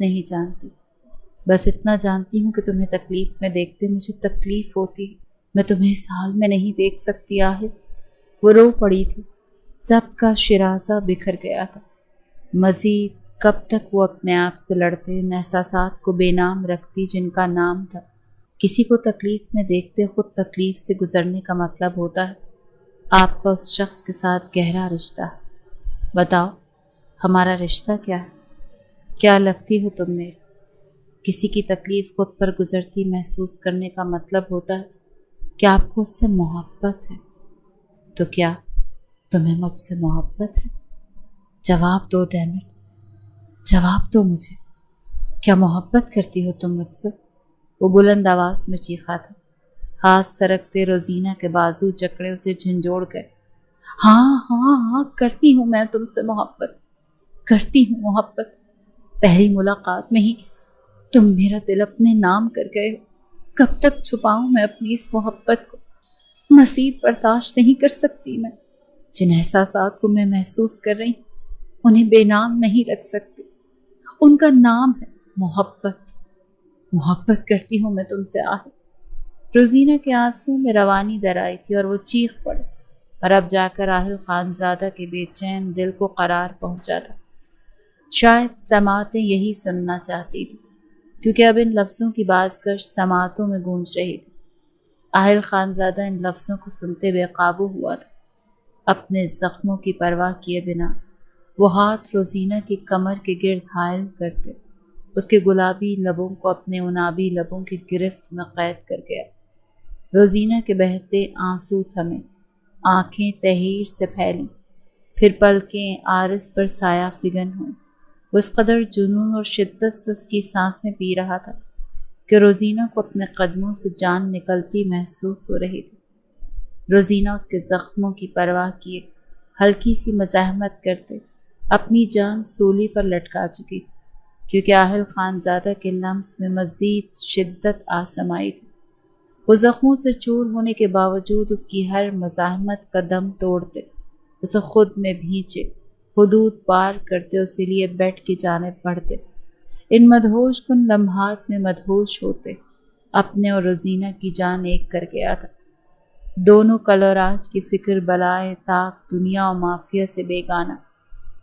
Speaker 1: نہیں جانتی، بس اتنا جانتی ہوں کہ تمہیں تکلیف میں دیکھتے مجھے تکلیف ہوتی ہے۔ میں تمہیں اس حال میں نہیں دیکھ سکتی آہل۔ وہ رو پڑی تھی، سب کا شرازہ بکھر گیا تھا۔ مزید کب تک وہ اپنے آپ سے لڑتے، ان احساسات کو بے نام رکھتی جن کا نام تھا۔ کسی کو تکلیف میں دیکھتے خود تکلیف سے گزرنے کا مطلب ہوتا ہے آپ کا اس شخص کے ساتھ گہرا رشتہ ہے۔ بتاؤ ہمارا رشتہ کیا ہے؟ کیا لگتی ہو تم میری؟ کسی کی تکلیف خود پر گزرتی محسوس کرنے کا مطلب ہوتا ہے کہ آپ کو اس سے محبت ہے۔ تو کیا تمہیں مجھ سے محبت ہے؟ جواب دو ڈیمٹ، جواب دو مجھے۔ کیا محبت کرتی ہو تم مجھ سے؟ وہ بلند آواز میں چیخا تھا۔ ہاتھ سرکتے روزینہ کے بازو جکڑے اسے جھنجھوڑ گئے۔ ہاں ہاں ہاں، کرتی ہوں میں تم سے محبت، کرتی ہوں محبت۔ پہلی ملاقات میں ہی تم میرا دل اپنے نام کر گئے ہو۔ کب تک چھپاؤں میں اپنی اس محبت کو؟ مزید برداشت نہیں کر سکتی میں۔ جن احساسات کو میں محسوس کر رہی ہوں انہیں بے نام نہیں رکھ سکتی۔ ان کا نام ہے محبت۔ محبت کرتی ہوں میں تم سے آہل۔ روزینہ کے آنسوں میں روانی در آئی تھی اور وہ چیخ پڑے، اور اب جا کر آہل خانزادہ کے بے چین دل کو قرار پہنچا تھا۔ شاید سماعتیں یہی سننا چاہتی تھی، کیونکہ اب ان لفظوں کی باز گشت سماعتوں میں گونج رہی تھی۔ آہل خانزادہ ان لفظوں کو سنتے بے قابو ہوا تھا۔ اپنے زخموں کی پرواہ کیے بنا وہ ہاتھ روزینہ کی کمر کے گرد حائل کرتے، اس کے گلابی لبوں کو اپنے عنابی لبوں کی گرفت میں قید کر گیا۔ روزینہ کے بہتے آنسو تھمے، آنکھیں تحیر سے پھیلیں، پھر پلکیں عارض پر سایہ فگن ہوئیں۔ وہ اس قدر جنون اور شدت سے اس کی سانسیں پی رہا تھا کہ روزینہ کو اپنے قدموں سے جان نکلتی محسوس ہو رہی تھی۔ روزینہ اس کے زخموں کی پرواہ کیے ہلکی سی مزاحمت کرتے اپنی جان سولی پر لٹکا چکی تھی، کیونکہ آہل خانزادہ کے لمس میں مزید شدت آسمائی تھی۔ وہ زخموں سے چور ہونے کے باوجود اس کی ہر مزاحمت کا دم توڑتے، اسے خود میں بھینچے، حدود پار کرتے، اسی لیے بیڈ کی جانب بڑھتے۔ ان مدہوش کن لمحات میں مدہوش ہوتے، اپنے اور روزینہ کی جان ایک کر گیا تھا۔ دونوں کل اور آج کی فکر بلائے طاق دنیا و مافیہ سے بیگانہ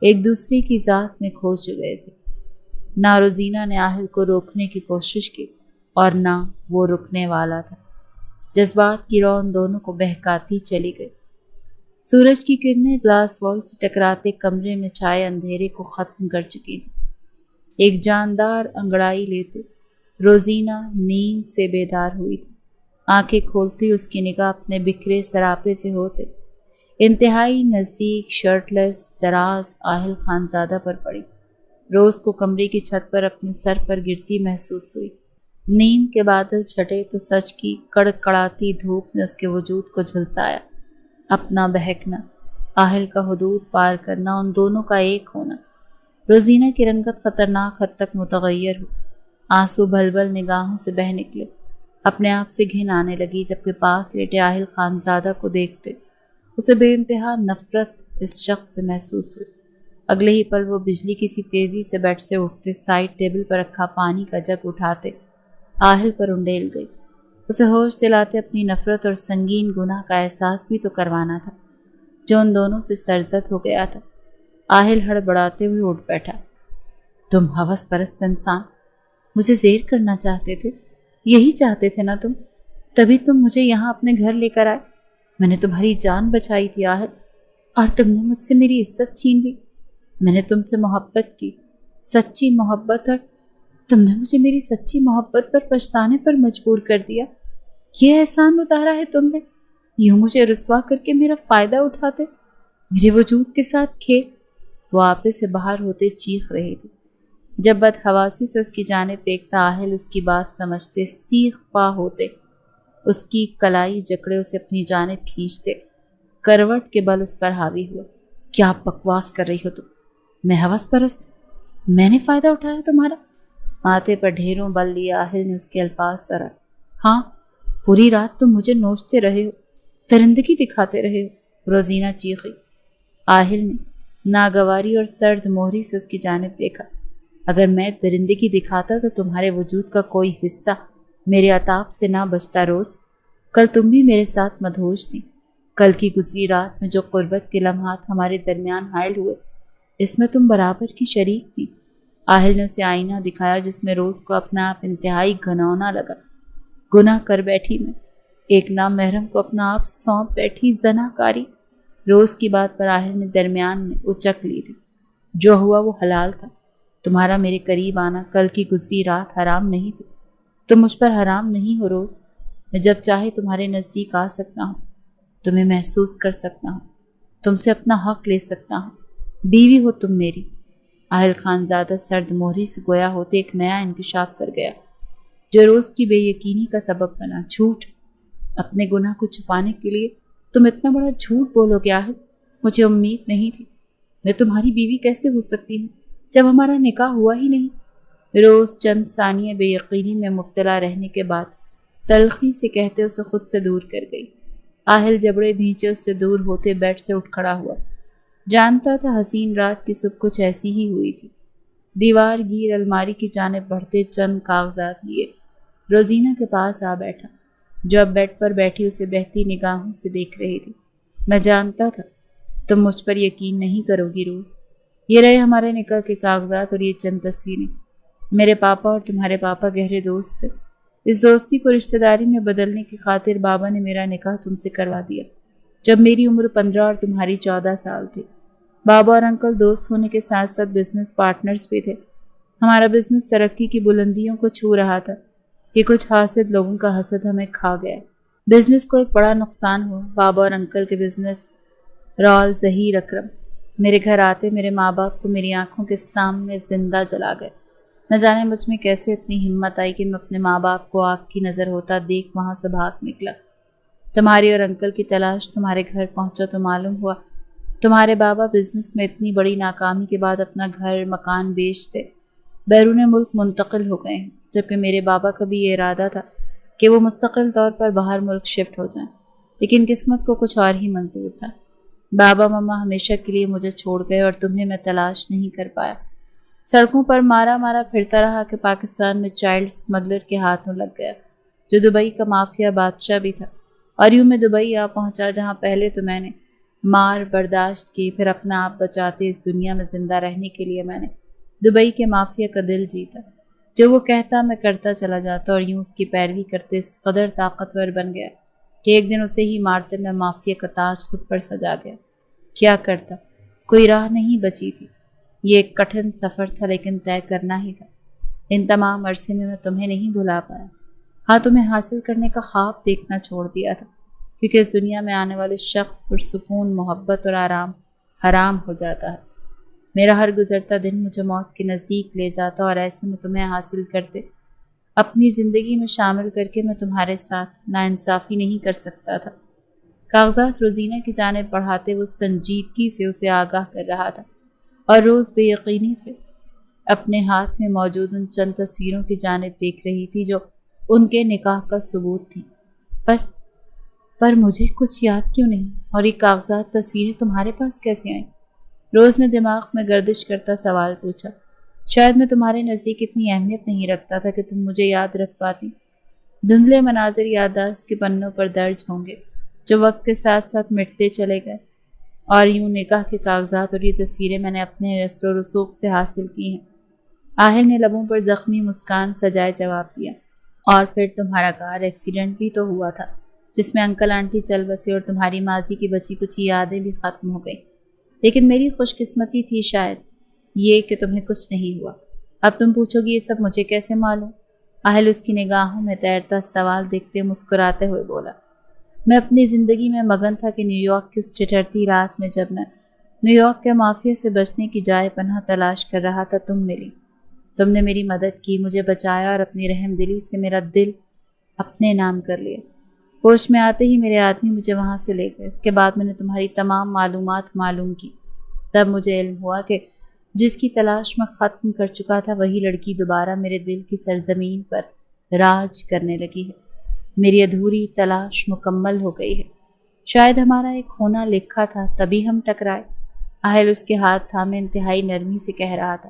Speaker 1: ایک دوسرے کی ذات میں کھو چکے تھے۔ نہ روزینہ نے آہل کو روکنے کی کوشش کی اور نہ وہ رکنے والا تھا۔ جذبات کی رون دونوں کو بہکاتی چلی گئی۔ سورج کی کرنیں گلاس وال سے ٹکراتے کمرے میں چھائے اندھیرے کو ختم کر چکی تھی۔ ایک جاندار انگڑائی لیتے روزینہ نیند سے بیدار ہوئی تھی۔ آنکھیں کھولتی اس کی نگاہ اپنے بکھرے سراپے سے ہوتے انتہائی نزدیک شرٹ لیس دراز آہل خانزادہ پر پڑی۔ روز کو کمرے کی چھت پر اپنے سر پر گرتی محسوس ہوئی۔ نیند کے بادل چھٹے تو سچ کی کڑکڑاتی دھوپ نے اس کے وجود کو جھلسایا۔ اپنا بہکنا، آہل کا حدود پار کرنا، ان دونوں کا ایک ہونا۔ روزینہ کی رنگت خطرناک حد تک متغیر ہوئی، آنسو بھل بھل نگاہوں سے بہہ نکلے۔ اپنے آپ سے گھن آنے لگی جبکہ پاس لیٹے آہل خانزادہ کو دیکھتے اسے بے انتہا نفرت اس شخص سے محسوس ہوئی۔ اگلے ہی پل وہ بجلی کی سی تیزی سے بیڈ سے اٹھتے، سائڈ ٹیبل پر رکھا پانی کا جگ اٹھاتے آہل پر انڈیل گئی۔ اسے ہوش دلاتے اپنی نفرت اور سنگین گناہ کا احساس بھی تو کروانا تھا جو ان دونوں سے سرزد ہو گیا تھا۔ آہل ہڑبڑاتے ہوئے اٹھ بیٹھا۔ تم ہوس پرست انسان، مجھے زیر کرنا چاہتے تھے، یہی چاہتے تھے نا تم؟ تبھی تم مجھے یہاں اپنے گھر لے کر آئے۔ میں نے تمہاری جان بچائی تھی آہل، اور تم نے مجھ سے میری عزت چھین لی۔ میں نے تم سے محبت کی، سچی محبت، اور تم نے مجھے میری سچی محبت پر پچھتانے پر مجبور کر دیا۔ یہ احسان اتارا ہے تم نے، یوں مجھے رسوا کر کے میرا فائدہ اٹھاتے، میرے وجود کے ساتھ کھیل۔ وہ آپے سے باہر ہوتے چیخ رہی تھی۔ جب بدحواسی سے اس کی جانب دیکھتا آہل اس کی بات سمجھتے سیخ پا ہوتے، اس کی کلائی جکڑے اسے اپنی جانب کھینچتے، کروٹ کے بل اس پر حاوی ہوا۔ کیا بکواس کر رہی ہو تم؟ میں ہوس پرست؟ میں نے فائدہ اٹھایا تمہارا؟ ماتھے پر ڈھیروں بل لیا آہل نے اس کے الفاظ سرا۔ ہاں، پوری رات تم مجھے نوچتے رہے ہو، درندگی دکھاتے رہے ہو، روزینہ چیخی۔ آہل نے ناگواری اور سرد مہری سے اس کی جانب دیکھا۔ اگر میں درندگی دکھاتا تو تمہارے وجود کا کوئی حصہ میرے عطاب سے نہ بچتا روز۔ کل تم بھی میرے ساتھ مدہوش تھی۔ کل کی گزری رات میں جو قربت کے لمحات ہمارے درمیان حائل ہوئے، اس میں تم برابر کی شریک تھی۔ آہل نے اسے آئینہ دکھایا جس میں روز کو اپنا آپ انتہائی گھنونا لگا۔ گناہ کر بیٹھی میں، ایک نامحرم کو اپنا آپ سونپ بیٹھی زنا کاری۔ روز کی بات پر آہل نے درمیان میں اچک لی تھی۔ جو ہوا وہ حلال تھا۔ تمہارا میرے قریب آنا کل کی گزری رات حرام نہیں تھی۔ تم مجھ پر حرام نہیں ہو روز۔ میں جب چاہے تمہارے نزدیک آ سکتا ہوں، تمہیں محسوس کر سکتا ہوں، تم سے اپنا حق لے سکتا ہوں۔ بیوی ہو تم میری۔ آہل خانزادہ سرد مہری سے گویا ہوتے ایک نیا انکشاف کر گیا جو روز کی بے یقینی کا سبب بنا۔ جھوٹ! اپنے گناہ کو چھپانے کے لیے تم اتنا بڑا جھوٹ بولو گے آہل؟ مجھے امید نہیں تھی۔ میں تمہاری بیوی کیسے ہو سکتی ہوں جب ہمارا نکاح ہوا ہی نہیں؟ روز چند ثانیے بے یقینی میں مبتلا رہنے کے بعد تلخی سے کہتے اسے خود سے دور کر گئی۔ آہل جبڑے بھینچے اس سے دور ہوتے بیڈ سے اٹھ کھڑا ہوا۔ جانتا تھا حسین رات کی صبح کچھ ایسی ہی ہوئی تھی۔ دیوار گیر الماری کی جانب بڑھتے چند کاغذات لیے روزینہ کے پاس آ بیٹھا جو اب بیڈ پر بیٹھی اسے بہتی نگاہوں سے دیکھ رہی تھی۔ میں جانتا تھا تم مجھ پر یقین نہیں کرو گی روز۔ یہ رہے ہمارے نکاح کے کاغذات اور یہ چند تصویریں۔ میرے پاپا اور تمہارے پاپا گہرے دوست تھے۔ اس دوستی کو رشتہ داری میں بدلنے کی خاطر بابا نے میرا نکاح تم سے کروا دیا جب میری عمر 15 اور تمہاری 14 سال تھی۔ بابا اور انکل دوست ہونے کے ساتھ ساتھ بزنس پارٹنرز بھی تھے۔ ہمارا بزنس ترقی کی بلندیوں کو چھو رہا تھا کہ کچھ حاسد لوگوں کا حسد ہمیں کھا گیا۔ بزنس کو ایک بڑا نقصان ہوا۔ بابا اور انکل کے بزنس رال ظہیر اکرم میرے گھر آتے میرے ماں باپ کو میری آنکھوں کے سامنے زندہ جلا گئے۔ نہ جانے مجھ میں کیسے اتنی ہمت آئی کہ میں اپنے ماں باپ کو آگ کی نظر ہوتا دیکھ وہاں سے بھاگ نکلا۔ تمہاری اور انکل کی تلاش تمہارے گھر پہنچا تو معلوم ہوا تمہارے بابا بزنس میں اتنی بڑی ناکامی کے بعد اپنا گھر مکان بیچتے بیرون ملک منتقل ہو گئے ہیں، جبکہ میرے بابا کا بھی یہ ارادہ تھا کہ وہ مستقل طور پر باہر ملک شفٹ ہو جائیں، لیکن قسمت کو کچھ اور ہی منظور تھا۔ بابا ماما ہمیشہ کے لیے مجھے چھوڑ گئے اور تمہیں میں تلاش نہیں کر پایا۔ سڑکوں پر مارا پھرتا رہا کہ پاکستان میں چائلڈ سمگلر کے ہاتھوں لگ گیا جو دبئی کا مافیا بادشاہ بھی تھا، اور یوں میں دبئی آ پہنچا جہاں پہلے تو میں نے مار برداشت کی، پھر اپنا آپ بچاتے اس دنیا میں زندہ رہنے کے لیے میں نے دبئی کے مافیا کا دل جیتا۔ جو وہ کہتا میں کرتا چلا جاتا اور یوں اس کی پیروی کرتے اس قدر طاقتور بن گیا کہ ایک دن اسے ہی مارتے میں مافیا کا تاج خود پر سجا گیا۔ کیا کرتا؟ کوئی راہ نہیں بچی تھی۔ یہ ایک کٹھن سفر تھا لیکن طے کرنا ہی تھا۔ ان تمام عرصے میں تمہیں نہیں بھلا پایا۔ ہاں، تمہیں حاصل کرنے کا خواب دیکھنا چھوڑ دیا تھا، کیونکہ اس دنیا میں آنے والے شخص پر سکون، محبت اور آرام حرام ہو جاتا ہے۔ میرا ہر گزرتا دن مجھے موت کے نزدیک لے جاتا اور ایسے میں تمہیں حاصل کرتے اپنی زندگی میں شامل کر کے میں تمہارے ساتھ ناانصافی نہیں کر سکتا تھا۔ کاغذات روزینہ کی جانب بڑھاتے وہ سنجیدگی سے اسے آگاہ کر رہا تھا اور روز بے یقینی سے اپنے ہاتھ میں موجود ان چند تصویروں کی جانب دیکھ رہی تھی جو ان کے نکاح کا ثبوت تھی۔ پر مجھے کچھ یاد کیوں نہیں؟ اور یہ کاغذات تصویریں تمہارے پاس کیسے آئیں؟ روز نے دماغ میں گردش کرتا سوال پوچھا۔ شاید میں تمہارے نزدیک اتنی اہمیت نہیں رکھتا تھا کہ تم مجھے یاد رکھ پاتی۔ دھندلے مناظر یادداشت کے پنوں پر درج ہوں گے جو وقت کے ساتھ ساتھ مٹتے چلے گئے، اور یوں نکاح کے کاغذات اور یہ تصویریں میں نے اپنے رسر و رسوخ سے حاصل کی ہیں۔ آہل نے لبوں پر زخمی مسکان سجائے جواب دیا۔ اور پھر تمہارا کار ایکسیڈنٹ بھی تو ہوا تھا جس میں انکل آنٹی چل بسے اور تمہاری ماضی کی بچی کچھ یادیں بھی ختم ہو گئی، لیکن میری خوش قسمتی تھی شاید یہ کہ تمہیں کچھ نہیں ہوا۔ اب تم پوچھو گی یہ سب مجھے کیسے معلوم؟ آہل اس کی نگاہوں میں تیرتا سوال دیکھتے مسکراتے ہوئے بولا۔ میں اپنی زندگی میں مگن تھا کہ نیو یارک کی اس ٹھٹھرتی رات میں جب میں نیو یارک کے مافیا سے بچنے کی جائے پناہ تلاش کر رہا تھا تم ملی۔ تم نے میری مدد کی، مجھے بچایا اور اپنی رحم دلی سے میرا دل اپنے نام کر لیا۔ ہوش میں آتے ہی میرے آدمی مجھے وہاں سے لے گئے۔ اس کے بعد میں نے تمہاری تمام معلومات معلوم کی۔ تب مجھے علم ہوا کہ جس کی تلاش میں ختم کر چکا تھا وہی لڑکی دوبارہ میرے دل کی سرزمین پر راج کرنے لگی ہے۔ میری ادھوری تلاش مکمل ہو گئی ہے۔ شاید ہمارا ایک ہونا لکھا تھا، تبھی ہم ٹکرائے۔ آہل اس کے ہاتھ تھامے انتہائی نرمی سے کہہ رہا تھا۔